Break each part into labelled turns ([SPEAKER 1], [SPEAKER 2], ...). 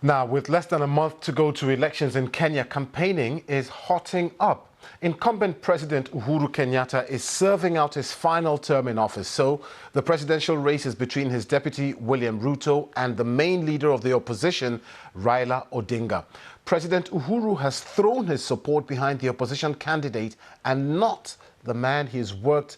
[SPEAKER 1] Now, with less than a month to go to elections in Kenya, campaigning is hotting up. Incumbent President Uhuru Kenyatta is serving out his final term in office, so the presidential race is between his deputy, William Ruto, and the main leader of the opposition, Raila Odinga. President Uhuru has thrown his support behind the opposition candidate and not the man he's worked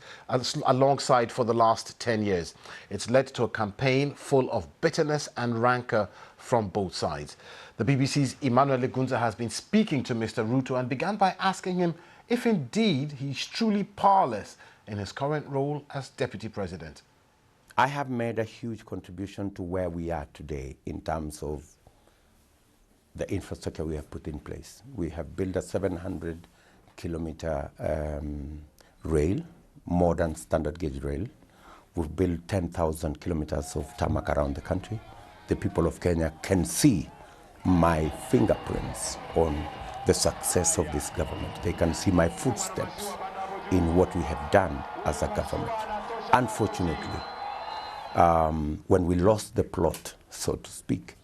[SPEAKER 1] alongside for the last 10 years. It's led to a campaign full of bitterness and rancor from both sides. The BBC's Emmanuel Legunza has been speaking to Mr. Ruto and began by asking him if indeed he's truly powerless in his current role as deputy president.
[SPEAKER 2] I have made a huge contribution to where we are today in terms of the infrastructure we have put in place. We have built a 700-kilometer rail, modern standard gauge rail. We've built 10,000 kilometers of tarmac around the country. The people of Kenya can see my fingerprints on the success of this government. They can see my footsteps in what we have done as a government. Unfortunately, when we lost the plot, so to speak,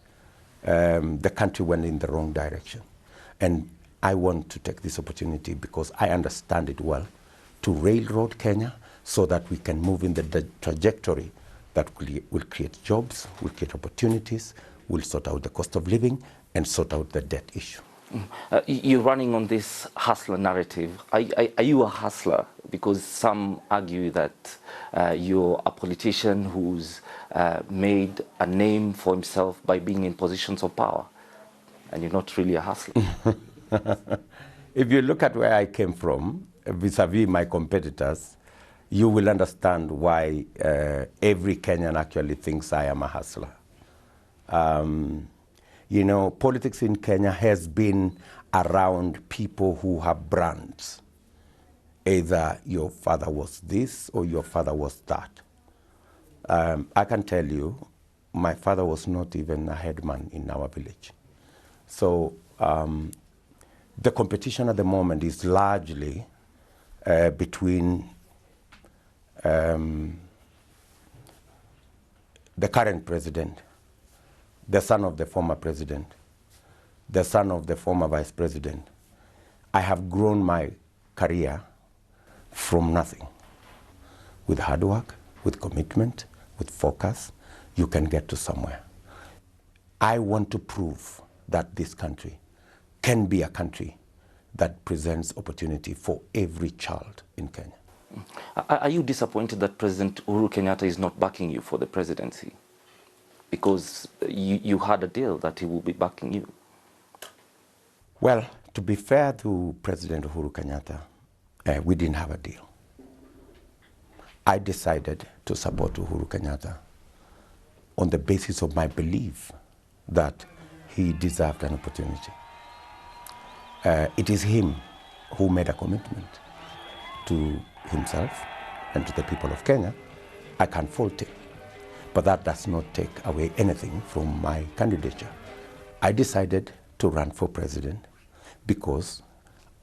[SPEAKER 2] the country went in the wrong direction. And I want to take this opportunity, because I understand it well, to railroad Kenya so that we can move in the trajectory that will create jobs, will create opportunities, will sort out the cost of living, and sort out the debt issue.
[SPEAKER 3] You're running on this hustler narrative. Are you a hustler? Because some argue that you're a politician who's made a name for himself by being in positions of power, and you're not really a hustler.
[SPEAKER 2] If you look at where I came from, vis-a-vis my competitors, you will understand why every Kenyan actually thinks I am a hustler. You know, politics in Kenya has been around people who have brands. Either your father was this or your father was that. I can tell you, my father was not even a headman in our village. So the competition at the moment is largely between the current president, the son of the former president, the son of the former vice president. I have grown my career from nothing. With hard work, with commitment, with focus, you can get to somewhere. I want to prove that this country can be a country that presents opportunity for every child in Kenya.
[SPEAKER 3] Are you disappointed that President Uhuru Kenyatta is not backing you for the presidency? Because you had a deal that he will be backing you.
[SPEAKER 2] Well, to be fair to President Uhuru Kenyatta, we didn't have a deal. I decided to support Uhuru Kenyatta on the basis of my belief that he deserved an opportunity. It is him who made a commitment to himself and to the people of Kenya. I can't fault him. But that does not take away anything from my candidature. I decided to run for president because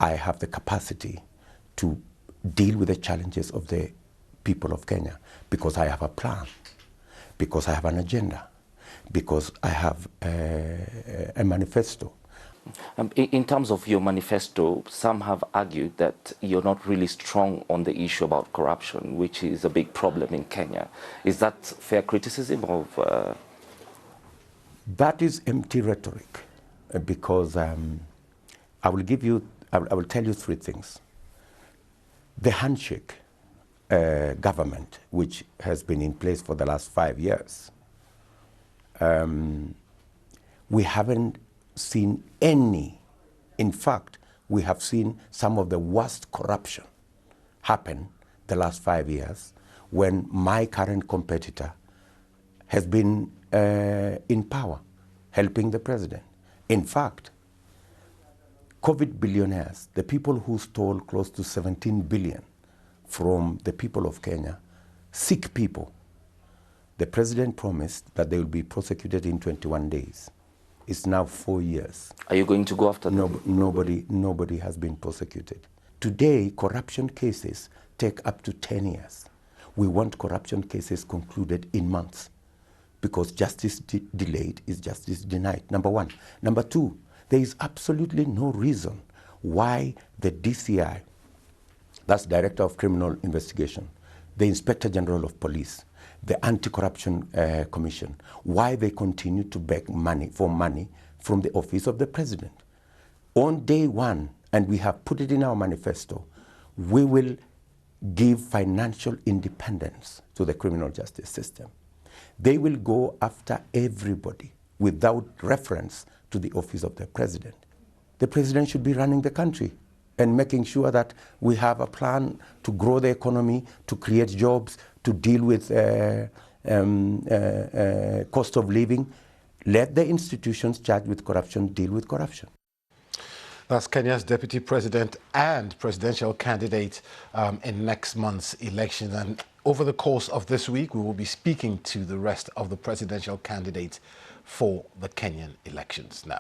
[SPEAKER 2] I have the capacity to deal with the challenges of the people of Kenya, because I have a plan, because I have an agenda, because I have a manifesto.
[SPEAKER 3] In terms of your manifesto, some have argued that you're not really strong on the issue about corruption, which is a big problem in Kenya. Is that fair criticism of?
[SPEAKER 2] That is empty rhetoric, because I will tell you three things. The handshake government, which has been in place for the last 5 years, we haven't seen any. In fact, we have seen some of the worst corruption happen the last 5 years, when my current competitor has been in power, helping the president. In fact, COVID billionaires, the people who stole close to 17 billion from the people of Kenya, sick people, the president promised that they will be prosecuted in 21 days. It's now 4 years.
[SPEAKER 3] Are you going to go after them?
[SPEAKER 2] Nobody has been prosecuted. Today, corruption cases take up to 10 years. We want corruption cases concluded in months, because justice delayed is justice denied, number one. Number two, there is absolutely no reason why the DCI, that's Director of Criminal Investigation, the Inspector General of Police, the Anti-Corruption Commission, why they continue to beg money from the office of the President. On day one, and we have put it in our manifesto, we will give financial independence to the criminal justice system. They will go after everybody without reference to the office of the President. The President should be running the country and making sure that we have a plan to grow the economy, to create jobs, to deal with cost of living. Let the institutions charged with corruption deal with corruption.
[SPEAKER 1] That's Kenya's Deputy President and presidential candidate in next month's election. And over the course of this week, we will be speaking to the rest of the presidential candidates for the Kenyan elections now.